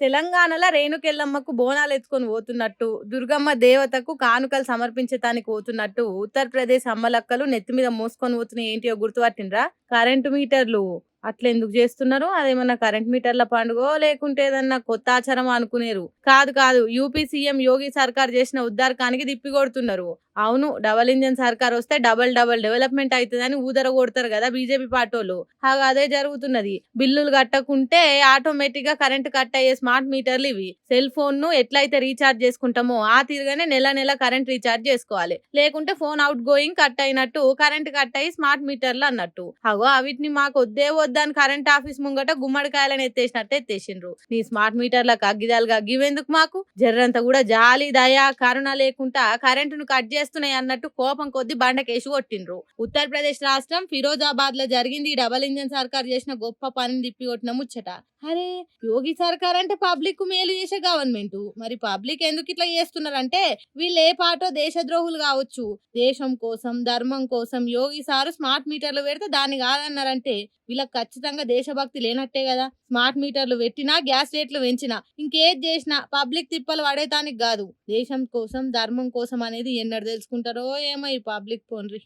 తెలంగాణలో రేణుకెల్లమ్మకు బోనాలెత్తుకొని పోతున్నట్టు, దుర్గమ్మ దేవతకు కానుకలు సమర్పించటానికి పోతున్నట్టు, ఉత్తరప్రదేశ్ అమ్మలక్కలు నెత్తి మీద మోసుకొని పోతున్నాయి ఏంటియో గుర్తుపట్టిండ్రా? కరెంటు మీటర్లు. అట్లెందుకు చేస్తున్నారు? అదేమన్నా కరెంట్ మీటర్ల పండుగో లేకుంటే ఏదన్నా కొత్త ఆచారం అనుకునేరు. కాదు కాదు, యూపీ సీఎం యోగి సర్కార్ చేసిన ఉద్దారకానికి తిప్పి కొడుతున్నారు. అవును, డబల్ ఇంజన్ సర్కార్ వస్తే డబల్ డెవలప్మెంట్ అవుతుందని ఊదర కొడతారు కదా బీజేపీ పార్టీలు. అదే జరుగుతున్నది. బిల్లులు కట్టకుంటే ఆటోమేటిక్ గా కరెంట్ కట్ అయ్యే స్మార్ట్ మీటర్లు ఇవి. సెల్ ఫోన్ ను ఎట్లయితే రీఛార్జ్ చేసుకుంటామో ఆ తీరుగానే నెల నెల కరెంట్ రీఛార్జ్ చేసుకోవాలి. లేకుంటే ఫోన్ అవుట్ గోయింగ్ కట్ అయినట్టు కరెంట్ కట్ అయ్యి స్మార్ట్ మీటర్లు అన్నట్టు. వీటిని మాకు వద్దే వద్దని కరెంట్ ఆఫీస్ ముంగట గుమ్మడికాయలను ఎత్తేసినట్టు ఎత్తేసిండ్రు. నీ స్మార్ట్ మీటర్లకు అగ్గిదాలుగా గివెందుకు మాకు? జర్రంతా కూడా జాలి దయ కరుణ లేకుండా కరెంటును కట్ చేస్తున్నాయి అన్నట్టు కోపం కొద్ది బండకేసి కొట్టిండ్రు. ఉత్తరప్రదేశ్ రాష్ట్రం ఫిరోజాబాద్ లో జరిగింది ఈ డబల్ ఇంజన్ సర్కార్ చేసిన గొప్ప పనిని తిప్పి కొట్టిన ముచ్చట. అరే, యోగి సర్కార్ అంటే పబ్లిక్ కు మేలు చేసే గవర్నమెంట్. మరి పబ్లిక్ ఎందుకు ఇట్లా చేస్తున్నారంటే వీళ్ళు ఏ పాటో దేశద్రోహులు కావచ్చు. దేశం కోసం ధర్మం కోసం యోగి సారు స్మార్ట్ మీటర్లు పెడితే దాన్ని కాదన్నారంటే వీళ్ళకి ఖచ్చితంగా దేశభక్తి లేనట్టే కదా. స్మార్ట్ మీటర్లు పెట్టినా గ్యాస్ రేట్లు పెంచినా ఇంకేది చేసినా పబ్లిక్ తిప్పలు పడేటానికి కాదు, దేశం కోసం ధర్మం కోసం అనేది ఎన్నడు తెలుసుకుంటారో ఏమో ఈ పబ్లిక్ పోన్రి.